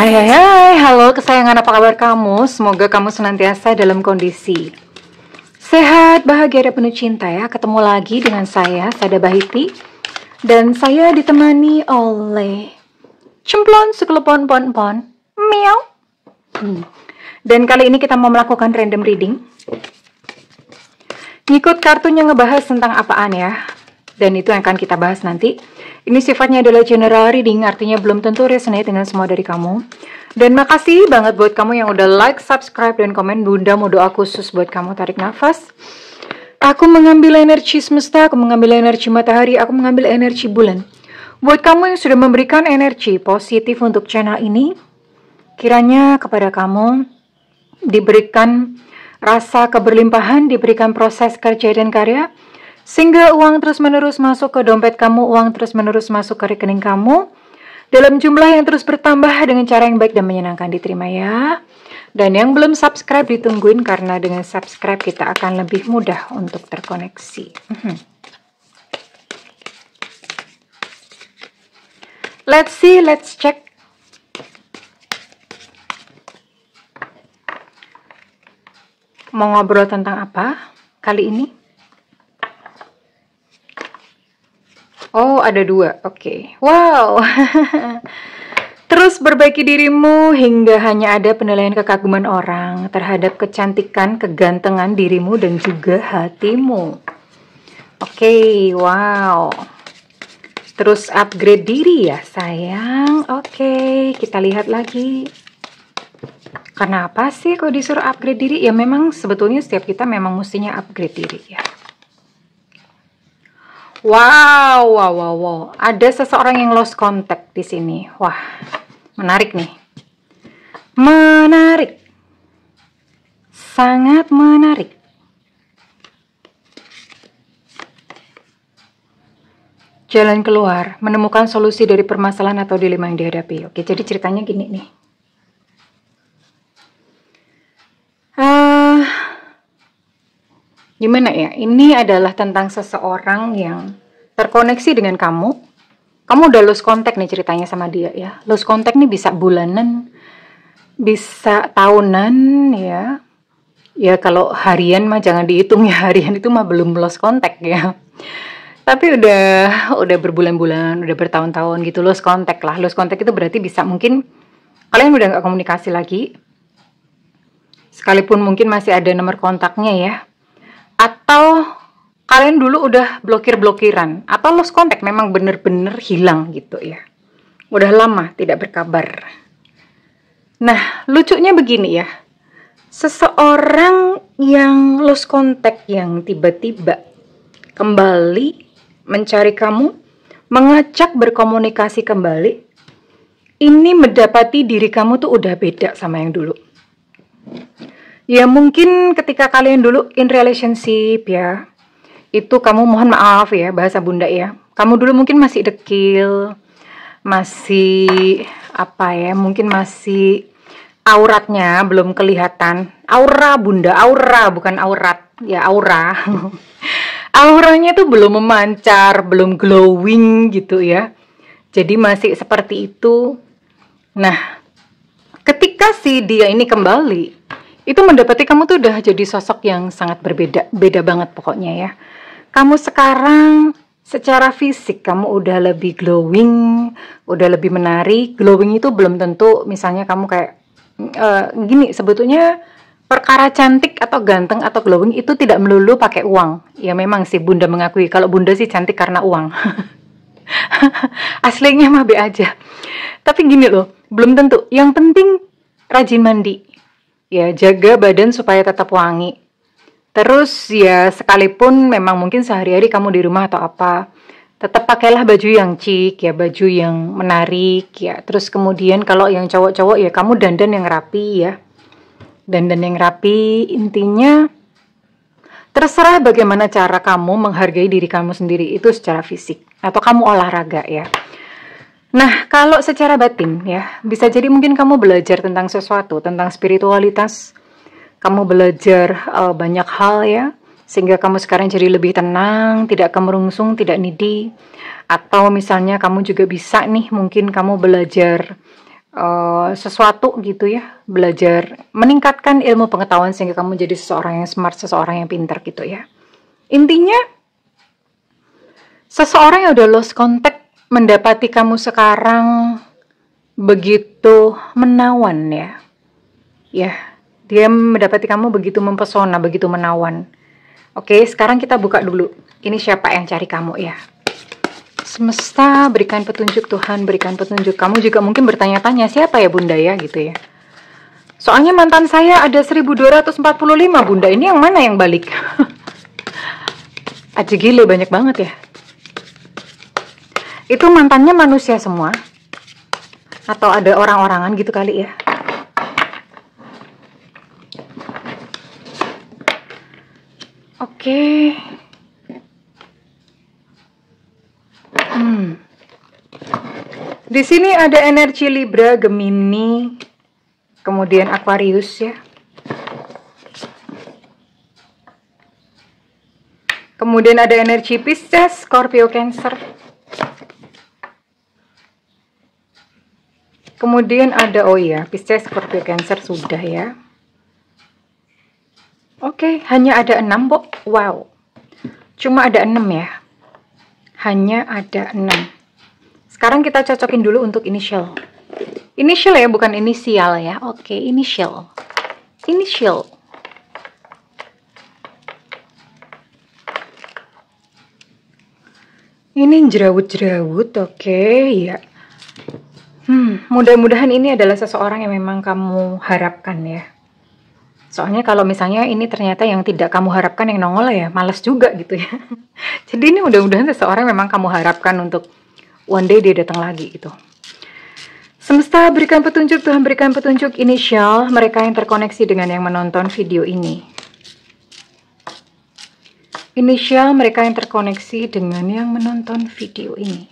Hai, halo kesayangan, apa kabar kamu? Semoga kamu senantiasa dalam kondisi sehat, bahagia, dan penuh cinta ya. Ketemu lagi dengan saya, Sada Bahiti. Dan saya ditemani oleh Cemplon Sukelepon Pon Pon Miau. Dan kali ini kita mau melakukan random reading. Ngikut kartunya ngebahas tentang apaan ya. Dan itu yang akan kita bahas nanti. Ini sifatnya adalah general reading, artinya belum tentu resonate dengan semua dari kamu. Dan makasih banget buat kamu yang udah like, subscribe, dan komen. Bunda mau doa khusus buat kamu. Tarik nafas. Aku mengambil energi semesta, aku mengambil energi matahari, aku mengambil energi bulan. Buat kamu yang sudah memberikan energi positif untuk channel ini, kiranya kepada kamu diberikan rasa keberlimpahan, diberikan proses kerja dan karya, sehingga uang terus-menerus masuk ke dompet kamu, uang terus-menerus masuk ke rekening kamu, dalam jumlah yang terus bertambah dengan cara yang baik dan menyenangkan. Diterima ya. Dan yang belum subscribe ditungguin, karena dengan subscribe kita akan lebih mudah untuk terkoneksi. Let's see, let's check. Mau ngobrol tentang apa kali ini? Oh, ada dua. Oke. Wow. Terus perbaiki dirimu hingga hanya ada penilaian kekaguman orang terhadap kecantikan, kegantengan dirimu dan juga hatimu. Oke, wow. Terus upgrade diri ya, sayang. Oke, kita lihat lagi. Kenapa sih kok disuruh upgrade diri? Ya memang sebetulnya setiap kita memang mestinya upgrade diri ya. Wow. Ada seseorang yang lost contact di sini. Wah, menarik nih. Menarik. Sangat menarik. Jalan keluar, menemukan solusi dari permasalahan atau dilema yang dihadapi. Oke, jadi ceritanya gini nih. Gimana ya? Ini adalah tentang seseorang yang terkoneksi dengan kamu. Kamu udah lose contact nih ceritanya sama dia ya. Lose contact nih bisa bulanan, bisa tahunan ya. Ya kalau harian mah jangan dihitung ya, harian itu mah belum lost contact ya. Tapi udah berbulan-bulan, udah bertahun-tahun gitu lost contact lah. Lost contact itu berarti bisa mungkin kalian udah nggak komunikasi lagi. Sekalipun mungkin masih ada nomor kontaknya ya. Atau kalian dulu udah blokir-blokiran, atau lost contact memang bener-bener hilang gitu ya. Udah lama tidak berkabar. Nah, lucunya begini ya. Seseorang yang lost contact yang tiba-tiba kembali mencari kamu, mengajak berkomunikasi kembali, ini mendapati diri kamu tuh udah beda sama yang dulu. Ya mungkin ketika kalian dulu in relationship ya, itu kamu mohon maaf ya bahasa bunda ya, kamu dulu mungkin masih dekil, masih apa ya, mungkin masih auratnya belum kelihatan. Aura bunda, aura bukan aurat ya, aura. Auranya tuh belum memancar, belum glowing gitu ya, jadi masih seperti itu. Nah, ketika si dia ini kembali, itu mendapati kamu tuh udah jadi sosok yang sangat berbeda, beda banget pokoknya ya. Kamu sekarang secara fisik kamu udah lebih glowing, udah lebih menarik. Glowing itu belum tentu misalnya kamu kayak gini, sebetulnya perkara cantik atau ganteng atau glowing itu tidak melulu pakai uang. Ya memang sih bunda mengakui kalau bunda sih cantik karena uang. Aslinya mah be aja. Tapi gini loh, belum tentu. Yang penting rajin mandi. Ya, jaga badan supaya tetap wangi. Terus ya sekalipun memang mungkin sehari-hari kamu di rumah atau apa, tetap pakailah baju yang chic ya, baju yang menarik ya. Terus kemudian kalau yang cowok-cowok ya kamu dandan yang rapi ya. Dandan yang rapi, intinya terserah bagaimana cara kamu menghargai diri kamu sendiri itu secara fisik. Atau kamu olahraga ya. Nah, kalau secara batin ya, bisa jadi mungkin kamu belajar tentang sesuatu, tentang spiritualitas. Kamu belajar banyak hal ya, sehingga kamu sekarang jadi lebih tenang, tidak kemerungsung, tidak needy. Atau misalnya kamu juga bisa nih, mungkin kamu belajar sesuatu gitu ya, belajar meningkatkan ilmu pengetahuan sehingga kamu jadi seseorang yang smart, seseorang yang pintar gitu ya. Intinya seseorang yang udah lost contact mendapati kamu sekarang begitu menawan ya. Ya, dia mendapati kamu begitu mempesona, begitu menawan. Oke, sekarang kita buka dulu. Ini siapa yang cari kamu ya? Semesta berikan petunjuk, Tuhan berikan petunjuk. Kamu juga mungkin bertanya-tanya, siapa ya Bunda ya gitu ya. Soalnya mantan saya ada 1245 Bunda, ini yang mana yang balik? Aja gile banyak banget ya. Itu mantannya manusia semua? Atau ada orang-orangan gitu kali ya? Oke. Di sini ada energi Libra, Gemini, kemudian Aquarius ya. Kemudian ada energi Pisces, Scorpio, Cancer. Kemudian ada, oh iya, Pisces, Scorpio, Cancer sudah ya. Oke, hanya ada 6, Bo. Wow. Cuma ada 6 ya. Hanya ada 6. Sekarang kita cocokin dulu untuk initial. Initial ya, bukan inisial ya. Oke, initial. Initial. Ini jerawut-jerawut, oke, ya. Mudah-mudahan ini adalah seseorang yang memang kamu harapkan ya. Soalnya kalau misalnya ini ternyata yang tidak kamu harapkan yang nongol ya, males juga gitu ya. Jadi ini mudah-mudahan seseorang memang kamu harapkan untuk one day dia datang lagi gitu. Semesta berikan petunjuk, Tuhan berikan petunjuk inisial mereka yang terkoneksi dengan yang menonton video ini. Inisial mereka yang terkoneksi dengan yang menonton video ini.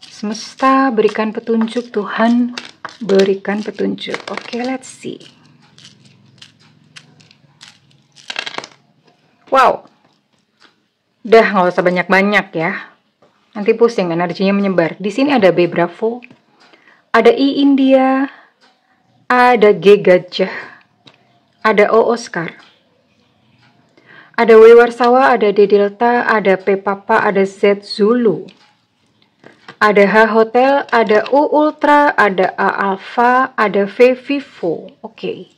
Semesta berikan petunjuk, Tuhan berikan petunjuk. Oke, let's see. Wow, udah nggak usah banyak-banyak ya. Nanti pusing, energinya menyebar. Di sini ada B Bravo, ada I India, ada G Gajah, ada O Oscar, ada W Warsawa, ada D Delta, ada P Papa, ada Z Zulu, ada H Hotel, ada U Ultra, ada A Alpha, ada V Vivo. Oke.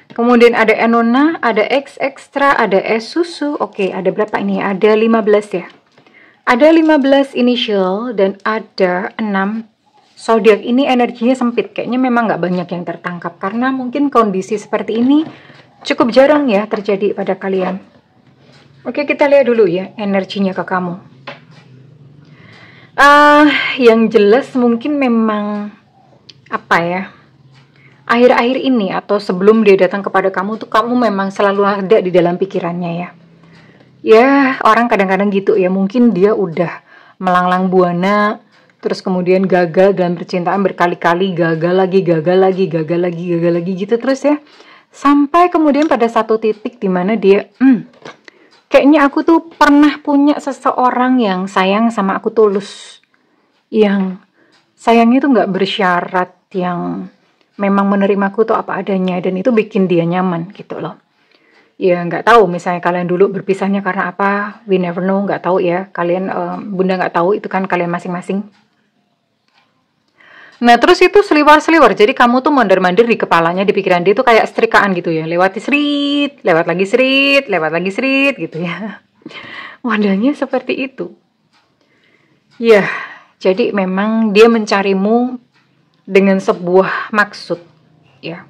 Kemudian ada Enona, ada X Extra, ada S Susu. Oke, ada berapa ini? Ada 15 ya. Ada 15 initial dan ada 6 zodiak. Ini energinya sempit. Kayaknya memang nggak banyak yang tertangkap. Karena mungkin kondisi seperti ini cukup jarang ya terjadi pada kalian. Oke, kita lihat dulu ya energinya ke kamu. Yang jelas mungkin memang apa ya? Akhir-akhir ini atau sebelum dia datang kepada kamu tuh kamu memang selalu ada di dalam pikirannya ya. Ya, orang kadang-kadang gitu ya. Mungkin dia udah melanglang buana, terus kemudian gagal dalam percintaan berkali-kali, gagal lagi gitu terus ya. Sampai kemudian pada satu titik di mana dia, kayaknya aku tuh pernah punya seseorang yang sayang sama aku tulus. Yang sayangnya tuh nggak bersyarat, yang memang menerimaku tuh apa adanya, dan itu bikin dia nyaman gitu loh. Ya nggak tahu misalnya kalian dulu berpisahnya karena apa, we never know, nggak tahu ya kalian, Bunda nggak tahu, itu kan kalian masing-masing. Nah terus itu seliwar-seliwar, jadi kamu tuh mondar-mandir di kepalanya, di pikiran dia tuh kayak setrikaan gitu ya, lewati serit, lewat lagi serit gitu ya. Wadahnya seperti itu. Ya, jadi memang dia mencarimu dengan sebuah maksud ya,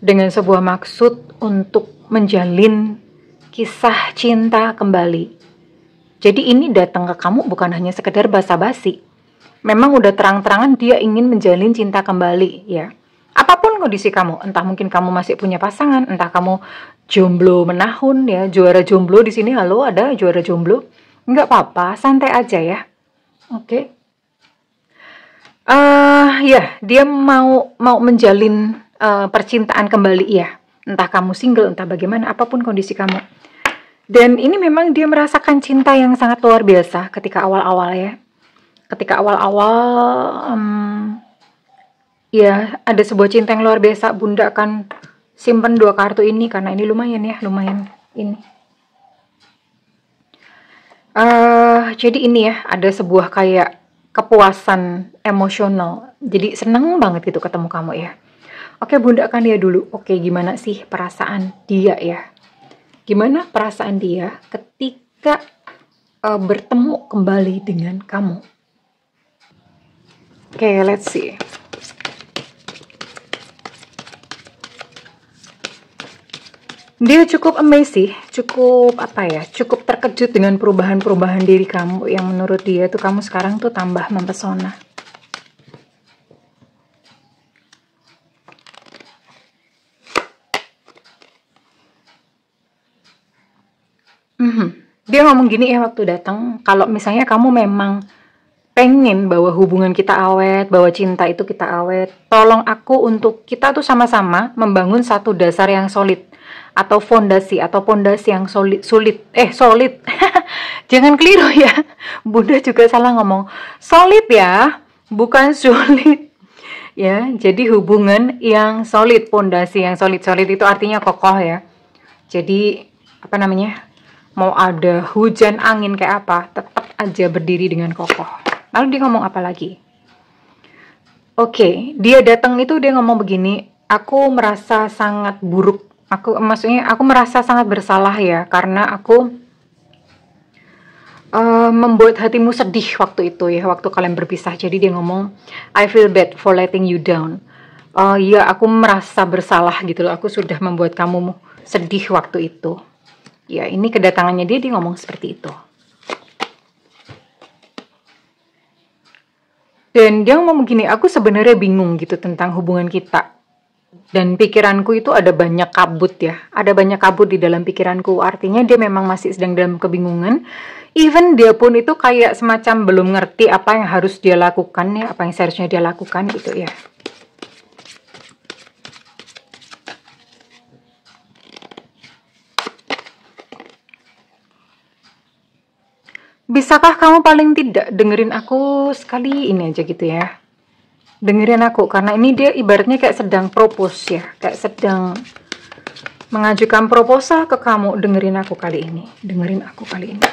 dengan sebuah maksud untuk menjalin kisah cinta kembali. Jadi ini datang ke kamu bukan hanya sekedar basa-basi, memang udah terang-terangan dia ingin menjalin cinta kembali ya. Apapun kondisi kamu, entah mungkin kamu masih punya pasangan, entah kamu jomblo menahun ya, juara jomblo di sini. Halo, ada juara jomblo? Nggak apa-apa, santai aja ya. Oke. Ya, dia mau menjalin percintaan kembali ya. Entah kamu single, entah bagaimana, apapun kondisi kamu. Dan ini memang dia merasakan cinta yang sangat luar biasa ketika awal-awal ya. Ketika awal-awal Ya, ada sebuah cinta yang luar biasa. Bunda akan simpan 2 kartu ini karena ini lumayan ya, lumayan ini. Jadi ini ya, ada sebuah kayak kepuasan emosional. Jadi seneng banget gitu ketemu kamu ya. Oke, Bunda akan lihat dulu. Oke, gimana sih perasaan dia ya? Gimana perasaan dia ketika bertemu kembali dengan kamu? Oke, let's see. Dia cukup amazed sih, cukup apa ya, cukup terkejut dengan perubahan-perubahan diri kamu yang menurut dia tuh kamu sekarang tuh tambah mempesona. Dia ngomong gini ya waktu datang, kalau misalnya kamu memang pengen bahwa hubungan kita awet, bahwa cinta itu kita awet, tolong aku untuk kita tuh sama-sama membangun satu dasar yang solid atau fondasi yang solid. Jangan keliru ya. Bunda juga salah ngomong. Solid ya, bukan sulit. Ya, jadi hubungan yang solid, fondasi yang solid. Solid itu artinya kokoh ya. Jadi apa namanya? Mau ada hujan angin kayak apa, tetap aja berdiri dengan kokoh. Lalu dia ngomong apa lagi? Oke, dia datang itu dia ngomong begini, aku merasa sangat buruk. Maksudnya aku merasa sangat bersalah ya, karena aku membuat hatimu sedih waktu itu ya, waktu kalian berpisah. Jadi dia ngomong, I feel bad for letting you down. Ya, aku merasa bersalah gitu loh, aku sudah membuat kamu sedih waktu itu. Ya, ini kedatangannya dia ngomong seperti itu. Dan dia ngomong begini, aku sebenarnya bingung gitu tentang hubungan kita. Dan pikiranku itu ada banyak kabut ya. Ada banyak kabut di dalam pikiranku. Artinya dia memang masih sedang dalam kebingungan. Even dia pun itu kayak semacam belum ngerti apa yang harus dia lakukan ya. Apa yang seharusnya dia lakukan gitu ya. Bisakah kamu paling tidak dengerin aku sekali ini aja gitu ya. Dengerin aku, karena ini dia ibaratnya kayak sedang propose ya. Kayak sedang mengajukan proposal ke kamu. Dengerin aku kali ini. Dengerin aku kali ini.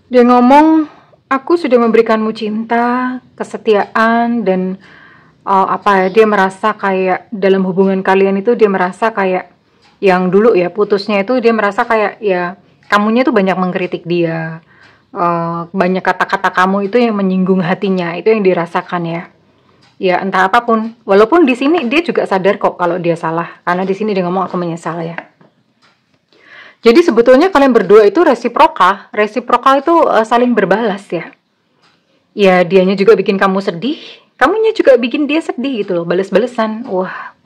Dia ngomong, aku sudah memberikanmu cinta, kesetiaan, dan dia merasa kayak dalam hubungan kalian itu dia merasa kayak yang dulu ya putusnya itu dia merasa kayak ya kamunya tuh banyak mengkritik dia, banyak kata-kata kamu itu yang menyinggung hatinya, itu yang dirasakan ya. Ya entah apapun, walaupun di sini dia juga sadar kok kalau dia salah, karena di sini dia ngomong aku menyesal ya. Jadi sebetulnya kalian berdua itu resiprokal itu saling berbalas ya. Ya dianya juga bikin kamu sedih, kamunya juga bikin dia sedih gitu loh, balas-balasan. Wah,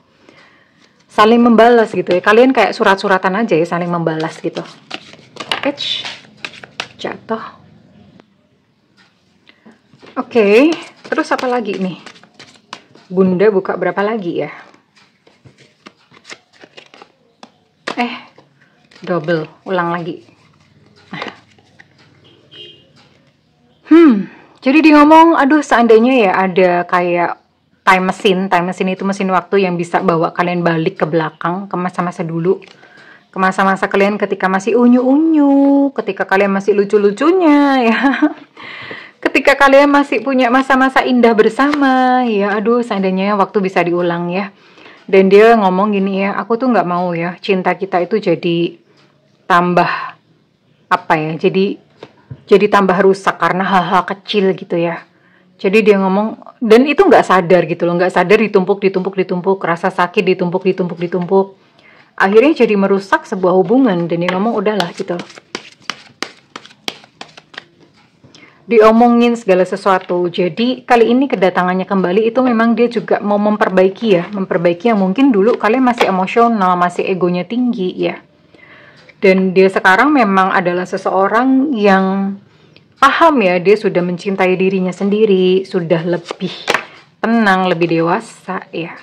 saling membalas gitu ya. Kalian kayak surat-suratan aja ya, saling membalas gitu. Jatuh. Oke, terus apa lagi nih? Bunda buka berapa lagi ya? Double, ulang lagi. Jadi dia ngomong, aduh seandainya ya ada kayak time machine itu mesin waktu yang bisa bawa kalian balik ke belakang, ke masa-masa dulu. Ke masa-masa kalian ketika masih unyu-unyu, ketika kalian masih lucu-lucunya ya. Ketika kalian masih punya masa-masa indah bersama, ya aduh seandainya waktu bisa diulang ya. Dan dia ngomong gini ya, aku tuh nggak mau ya cinta kita itu jadi tambah jadi tambah rusak karena hal-hal kecil gitu ya. Jadi dia ngomong, dan itu nggak sadar gitu loh, nggak sadar ditumpuk, rasa sakit ditumpuk. Akhirnya jadi merusak sebuah hubungan, dan dia ngomong udahlah gitu. Diomongin segala sesuatu. Jadi kali ini kedatangannya kembali itu memang dia juga mau memperbaiki yang mungkin dulu kalian masih emosional, masih egonya tinggi ya. Dan dia sekarang memang adalah seseorang yang paham ya, dia sudah mencintai dirinya sendiri, sudah lebih tenang, lebih dewasa ya.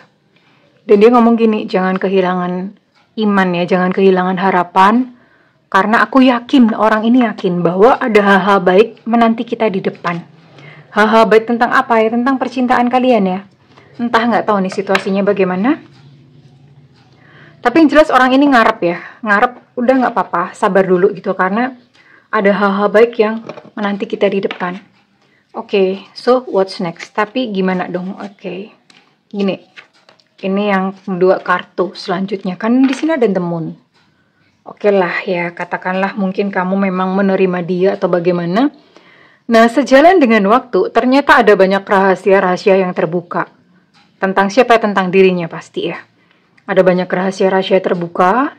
Dan dia ngomong gini, jangan kehilangan iman ya, jangan kehilangan harapan, karena aku yakin, orang ini yakin bahwa ada hal-hal baik menanti kita di depan. Hal-hal baik tentang apa ya? Tentang percintaan kalian ya. Entah, nggak tahu nih situasinya bagaimana. Tapi yang jelas orang ini ngarep ya. Ngarep, udah nggak apa-apa, sabar dulu gitu. Karena ada hal-hal baik yang menanti kita di depan. Oke, so what's next? Tapi gimana dong? Oke, gini. Ini yang 2 kartu selanjutnya. Kan di sini ada the moon. Oke lah ya, katakanlah mungkin kamu memang menerima dia atau bagaimana. Nah, sejalan dengan waktu, ternyata ada banyak rahasia-rahasia yang terbuka. Tentang siapa? Tentang dirinya pasti ya. Ada banyak rahasia-rahasia terbuka.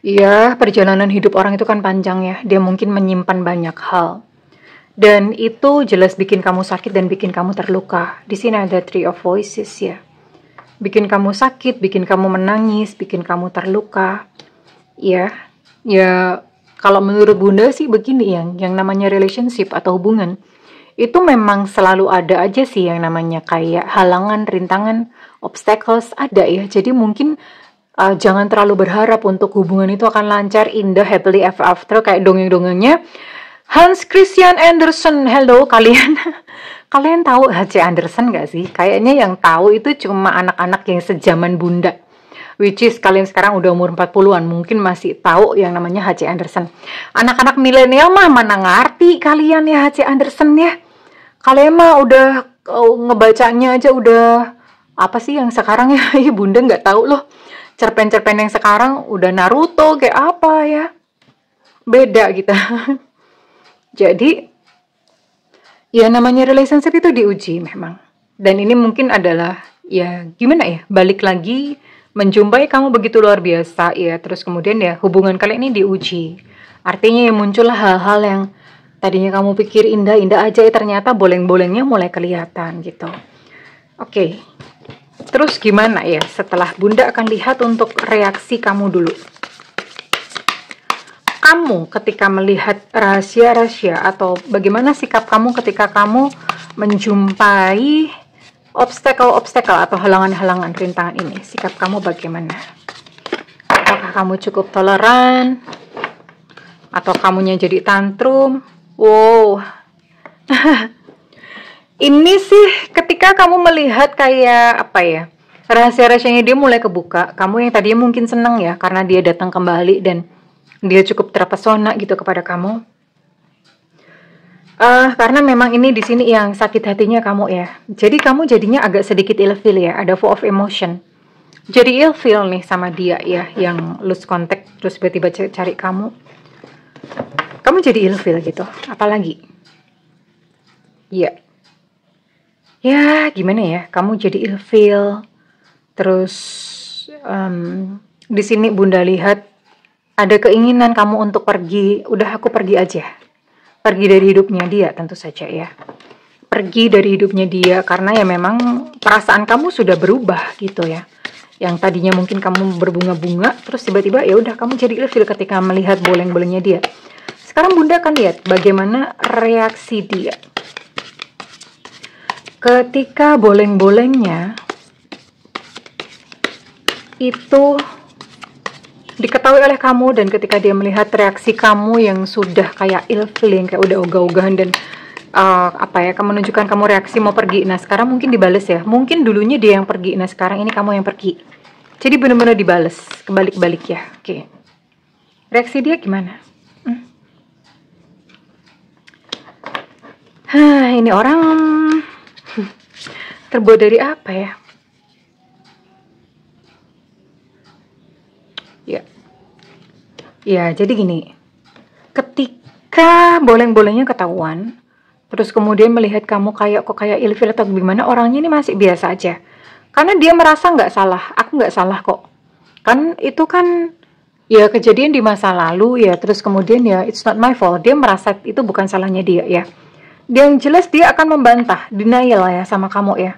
Ya, perjalanan hidup orang itu kan panjang ya. Dia mungkin menyimpan banyak hal. Dan itu jelas bikin kamu sakit dan bikin kamu terluka. Di sini ada Three of Voices ya. Bikin kamu sakit, bikin kamu menangis, bikin kamu terluka. Ya, kalau menurut Bunda sih begini yang namanya relationship atau hubungan. Itu memang selalu ada aja sih yang namanya kayak halangan, rintangan, obstacles ada ya. Jadi mungkin jangan terlalu berharap untuk hubungan itu akan lancar, indah, happily ever after kayak dongeng-dongengnya Hans Christian Andersen. Hello kalian. Kalian tahu H.C. Andersen gak sih? Kayaknya yang tahu itu cuma anak-anak yang sejaman Bunda. Which is kalian sekarang udah umur 40-an, mungkin masih tahu yang namanya H.C. Andersen. Anak-anak milenial mah mana ngerti kalian ya H.C. Andersen ya. Kalian mah udah ngebacanya aja udah apa sih yang sekarang ya? Bunda nggak tahu loh. Cerpen-cerpen yang sekarang udah Naruto kayak apa ya? Beda gitu. Jadi ya namanya relationship itu diuji memang. Dan ini mungkin adalah ya gimana ya? Balik lagi menjumpai kamu begitu luar biasa ya. Terus kemudian ya hubungan kalian ini diuji. Artinya ya muncullah hal-hal yang tadinya kamu pikir indah-indah aja, ternyata boleng-bolengnya mulai kelihatan gitu. Oke. Terus gimana ya? Setelah Bunda akan lihat untuk reaksi kamu dulu. Kamu ketika melihat rahasia-rahasia atau bagaimana sikap kamu ketika kamu menjumpai obstacle-obstacle atau halangan-halangan rintangan ini. Sikap kamu bagaimana? Apakah kamu cukup toleran? Atau kamunya jadi tantrum? Wow, ini sih ketika kamu melihat kayak apa ya, rahasia-rahasianya dia mulai kebuka. Kamu yang tadinya mungkin senang ya karena dia datang kembali dan dia cukup terpesona gitu kepada kamu. Karena memang ini di sini yang sakit hatinya kamu ya. Jadi kamu jadinya agak sedikit ilfeel ya, ada full of emotion. Jadi ilfeel nih sama dia ya, yang lose contact terus tiba-tiba cari kamu. Kamu jadi ilfeel gitu, apalagi? Iya. Ya, gimana ya? Kamu jadi ilfeel. Terus di sini Bunda lihat ada keinginan kamu untuk pergi. Udah aku pergi aja. Pergi dari hidupnya dia tentu saja ya. Pergi dari hidupnya dia karena ya memang perasaan kamu sudah berubah gitu ya. Yang tadinya mungkin kamu berbunga-bunga, terus tiba-tiba ya udah kamu jadi ilfeel ketika melihat boleng-bolengnya dia. Sekarang Bunda akan lihat bagaimana reaksi dia. Ketika boleng-bolengnya itu diketahui oleh kamu dan ketika dia melihat reaksi kamu yang sudah kayak ilfeel, yang kayak udah ogah-ogahan dan kamu menunjukkan kamu reaksi mau pergi. Nah sekarang mungkin dibales ya. Mungkin dulunya dia yang pergi, nah sekarang ini kamu yang pergi. Jadi benar-benar dibales, kebalik-balik ya. Oke. Reaksi dia gimana? Ini orang terbuat dari apa ya? Ya, jadi gini. Ketika boleng-bolengnya ketahuan, terus kemudian melihat kamu kayak ilfil atau gimana, orangnya ini masih biasa aja. Karena dia merasa nggak salah, aku nggak salah kok. Kan itu kan ya kejadian di masa lalu ya, terus kemudian ya it's not my fault. Dia merasa itu bukan salahnya dia ya. Yang jelas dia akan membantah, denial ya sama kamu ya.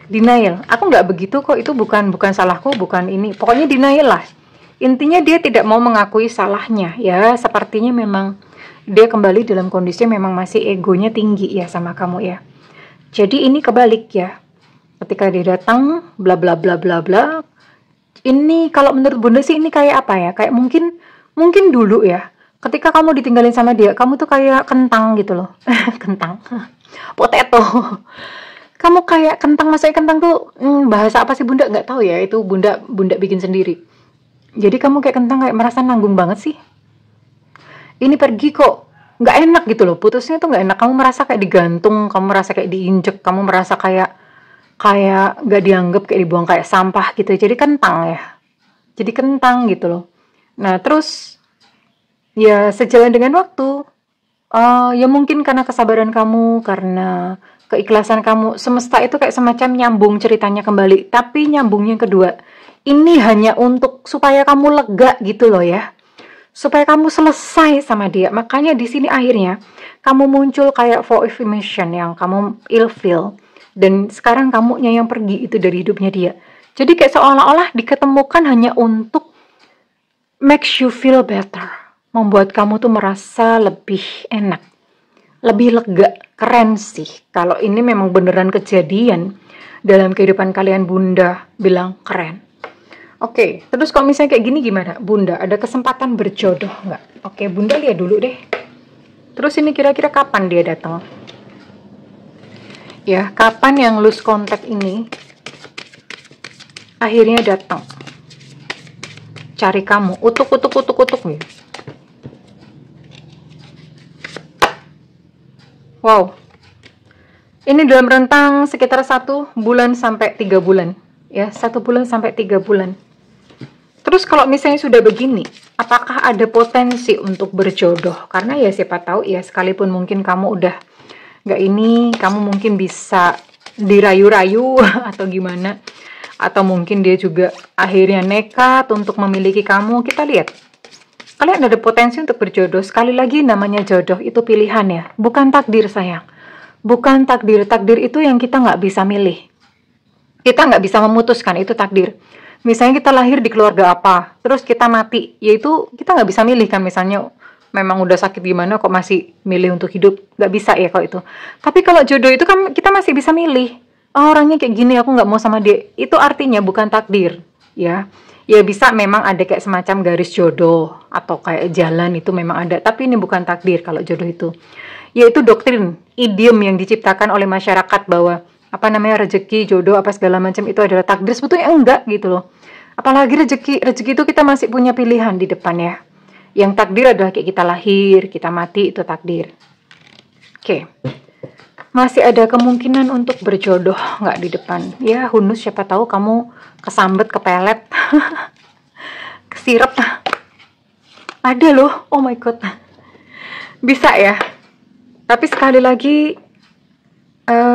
Denial, aku nggak begitu kok, itu bukan salahku, bukan ini. Pokoknya denial lah. Intinya dia tidak mau mengakui salahnya ya. Sepertinya memang dia kembali dalam kondisi memang masih egonya tinggi ya sama kamu ya. Jadi ini kebalik ya. Ketika dia datang, bla bla bla bla bla. Ini kalau menurut Bunda sih ini kayak apa ya? Kayak mungkin dulu ya. Ketika kamu ditinggalin sama dia, kamu tuh kayak kentang gitu loh. Kentang. Potato. Kamu kayak kentang, maksudnya kentang tuh bahasa apa sih Bunda? Nggak tahu ya, itu Bunda bikin sendiri. Jadi kamu kayak kentang, kayak merasa nanggung banget sih. Ini pergi kok nggak enak gitu loh, putusnya tuh nggak enak. Kamu merasa kayak digantung, kamu merasa kayak diinjek, kamu merasa kayak nggak dianggap, kayak dibuang kayak sampah gitu. Jadi kentang ya. Jadi kentang gitu loh. Nah terus ya sejalan dengan waktu, ya mungkin karena kesabaran kamu, karena keikhlasan kamu, semesta itu kayak semacam nyambung ceritanya kembali. Tapi nyambungnya kedua, ini hanya untuk supaya kamu lega gitu loh ya. Supaya kamu selesai sama dia. Makanya di sini akhirnya kamu muncul kayak vow of emission yang kamu ilfeel. Dan sekarang kamunya yang pergi itu dari hidupnya dia. Jadi kayak seolah-olah diketemukan hanya untuk makes you feel better. Membuat kamu tuh merasa lebih enak, lebih lega. Keren sih. Kalau ini memang beneran kejadian dalam kehidupan kalian, Bunda bilang keren. Oke, terus kalau misalnya kayak gini gimana? Bunda, ada kesempatan berjodoh nggak? Oke, Bunda lihat dulu deh. Terus ini kira-kira kapan dia datang? Ya, kapan yang lose contact ini akhirnya datang? Cari kamu, utuk nih. Wow, ini dalam rentang sekitar 1 bulan sampai 3 bulan, ya 1 bulan sampai 3 bulan. Terus kalau misalnya sudah begini, apakah ada potensi untuk berjodoh? Karena ya siapa tahu ya, sekalipun mungkin kamu udah nggak ini, kamu mungkin bisa dirayu-rayu atau gimana, atau mungkin dia juga akhirnya nekat untuk memiliki kamu. Kita lihat. Kalian ada potensi untuk berjodoh. Sekali lagi namanya jodoh itu pilihan ya. Bukan takdir sayang. Bukan takdir. Takdir itu yang kita nggak bisa milih. Kita nggak bisa memutuskan, itu takdir. Misalnya kita lahir di keluarga apa, terus kita mati. Yaitu kita nggak bisa milih kan. Misalnya memang udah sakit gimana kok masih milih untuk hidup. Nggak bisa ya kalau itu. Tapi kalau jodoh itu kan kita masih bisa milih. Oh, orangnya kayak gini, aku nggak mau sama dia. Itu artinya bukan takdir. Ya. Ya bisa memang ada kayak semacam garis jodoh atau kayak jalan, itu memang ada, tapi ini bukan takdir kalau jodoh itu. Yaitu doktrin, idiom yang diciptakan oleh masyarakat bahwa apa namanya rezeki, jodoh, apa segala macam itu adalah takdir. Sebetulnya enggak gitu loh. Apalagi rezeki itu kita masih punya pilihan di depan ya. Yang takdir adalah kayak kita lahir, kita mati, itu takdir. Oke. Masih ada kemungkinan untuk berjodoh nggak di depan? Ya, hunus, siapa tahu kamu kesambet, kepelet, kesirep. Ada loh, oh my god. Bisa ya. Tapi sekali lagi,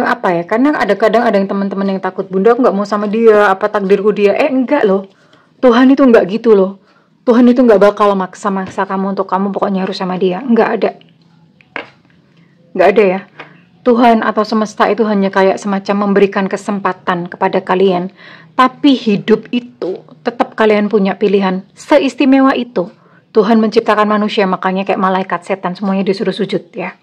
apa ya, karena kadang ada yang teman-teman yang takut, Bunda aku nggak mau sama dia, apa takdirku dia. Enggak loh. Tuhan itu nggak gitu loh. Tuhan itu nggak bakal maksa-maksa kamu untuk kamu pokoknya harus sama dia. Nggak ada. Nggak ada ya. Tuhan atau semesta itu hanya kayak semacam memberikan kesempatan kepada kalian. Tapi hidup itu tetap kalian punya pilihan. Seistimewa itu Tuhan menciptakan manusia, makanya kayak malaikat, setan semuanya disuruh sujud ya.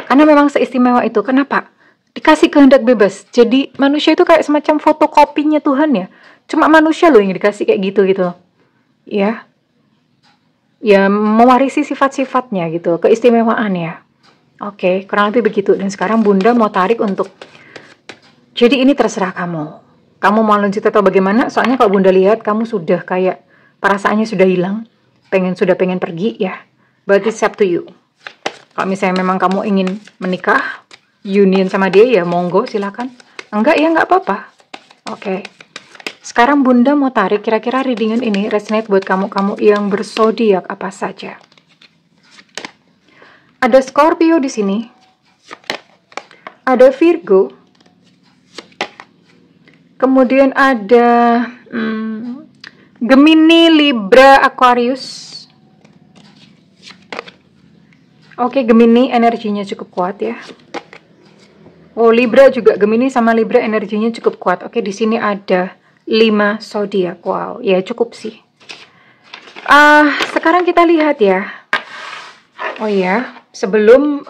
Karena memang seistimewa itu. Kenapa? Dikasih kehendak bebas. Jadi manusia itu kayak semacam fotokopinya Tuhan ya. Cuma manusia loh yang dikasih kayak gitu. Ya. Ya mewarisi sifat-sifatnya gitu, keistimewaan ya. Oke, kurang lebih begitu. Dan sekarang Bunda mau tarik untuk, jadi ini terserah kamu. Kamu mau lanjut atau bagaimana? Soalnya kalau Bunda lihat kamu sudah kayak perasaannya sudah hilang, sudah pengen pergi ya. But it's up to you. Kalau misalnya memang kamu ingin menikah, union sama dia ya monggo silakan. Enggak ya nggak apa-apa. Oke. Sekarang Bunda mau tarik kira-kira readingan ini resonate buat kamu-kamu yang berzodiak apa saja. Ada Scorpio di sini, ada Virgo, kemudian ada Gemini, Libra, Aquarius. Oke, Gemini energinya cukup kuat ya. Oh, Libra juga, Gemini sama Libra energinya cukup kuat. Oke, di sini ada 5 zodiak. Wow, ya cukup sih. Sekarang kita lihat ya. Oh iya. Sebelum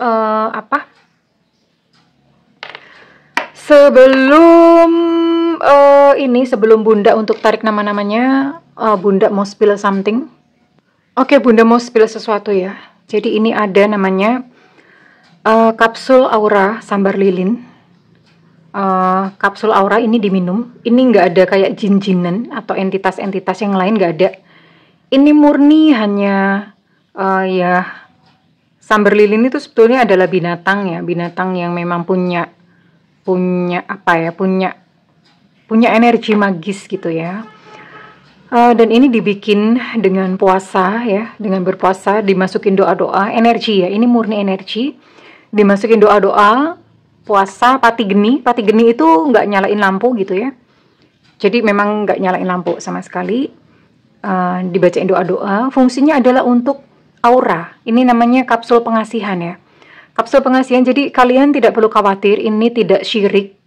sebelum Bunda untuk tarik nama-namanya, Bunda mau spill something. Oke, Bunda mau spill sesuatu ya. Jadi ini ada namanya kapsul aura sambar lilin. Kapsul aura ini diminum. Ini nggak ada kayak jin-jinan atau entitas-entitas yang lain, nggak ada. Ini murni hanya ya, sambar lilin itu sebetulnya adalah binatang ya, binatang yang memang punya apa ya, punya energi magis gitu ya. Dan ini dibikin dengan puasa ya, dengan berpuasa, dimasukin doa-doa, energi ya, ini murni energi, dimasukin doa-doa, puasa, pati geni itu nggak nyalain lampu gitu ya, jadi memang nggak nyalain lampu sama sekali, dibacain doa-doa, fungsinya adalah untuk aura, ini namanya kapsul pengasihan ya, kapsul pengasihan, jadi kalian tidak perlu khawatir, ini tidak syirik,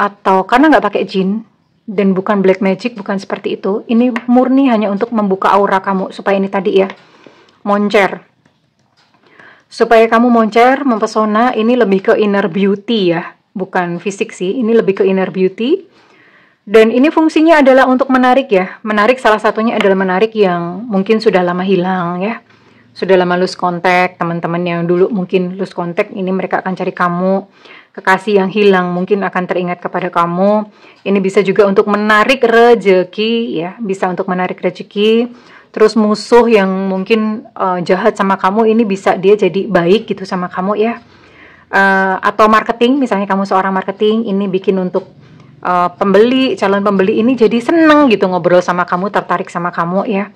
atau karena nggak pakai jin, dan bukan black magic, bukan seperti itu. Ini murni hanya untuk membuka aura kamu, supaya ini tadi ya, moncer. Supaya kamu moncer, mempesona, ini lebih ke inner beauty ya, bukan fisik sih, ini lebih ke inner beauty. Dan ini fungsinya adalah untuk menarik ya, menarik salah satunya adalah menarik yang mungkin sudah lama hilang ya, sudah lama lose contact, teman-teman yang dulu mungkin lose contact, ini mereka akan cari kamu. Kekasih yang hilang mungkin akan teringat kepada kamu. Ini bisa juga untuk menarik rezeki ya, bisa untuk menarik rezeki. Terus musuh yang mungkin jahat sama kamu, ini bisa dia jadi baik gitu sama kamu ya. Atau marketing, misalnya kamu seorang marketing, ini bikin untuk pembeli, calon pembeli ini jadi seneng gitu ngobrol sama kamu, tertarik sama kamu ya.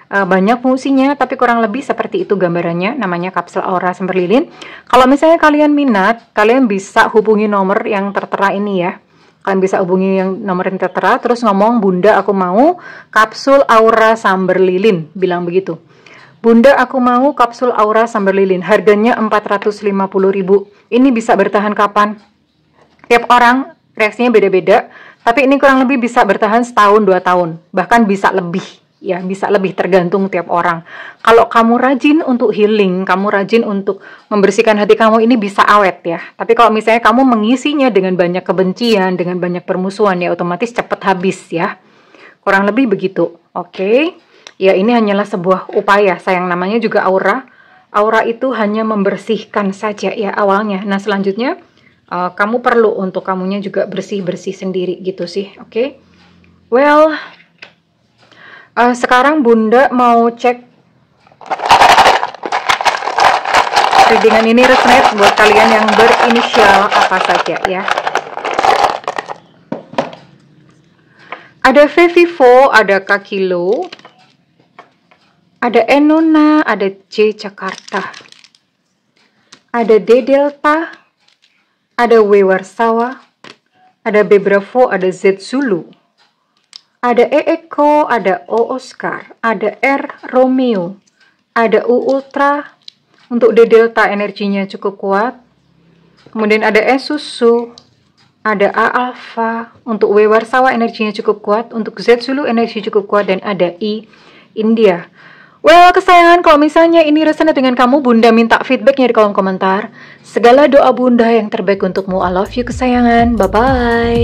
Banyak fungsinya, tapi kurang lebih seperti itu gambarannya, namanya kapsul aura sambar lilin. Kalau misalnya kalian minat, kalian bisa hubungi nomor yang tertera ini ya, kalian bisa hubungi yang nomor yang tertera, terus ngomong, Bunda aku mau kapsul aura sambar lilin, bilang begitu, Bunda aku mau kapsul aura sambar lilin, harganya 450.000. Ini bisa bertahan kapan? Tiap orang reaksinya beda-beda, tapi ini kurang lebih bisa bertahan setahun 2 tahun, bahkan bisa lebih ya, bisa lebih, tergantung tiap orang. Kalau kamu rajin untuk healing, kamu rajin untuk membersihkan hati kamu, ini bisa awet ya. Tapi kalau misalnya kamu mengisinya dengan banyak kebencian, dengan banyak permusuhan, ya otomatis cepat habis ya. Kurang lebih begitu. Oke. Ya ini hanyalah sebuah upaya, sayang, namanya juga aura. Aura itu hanya membersihkan saja ya awalnya. Nah selanjutnya kamu perlu untuk kamunya juga bersih-bersih sendiri gitu sih. Oke. Well, sekarang Bunda mau cek readingan ini resonate buat kalian yang berinisial apa saja ya. Ada V-Vivo, ada Kakilo, ada Enona, ada J Jakarta, ada D Delta, ada W Warsawa, ada B Bravo, ada Z Zulu, ada E Eko, ada O Oscar, ada R Romeo, ada U Ultra. Untuk D Delta energinya cukup kuat. Kemudian ada E Susu, ada A Alpha. Untuk W Warsawa energinya cukup kuat. Untuk Z Zulu energi cukup kuat, dan ada I India. Well kesayangan, kalau misalnya ini resonate dengan kamu, Bunda minta feedbacknya di kolom komentar. Segala doa Bunda yang terbaik untukmu. I love you kesayangan. Bye bye.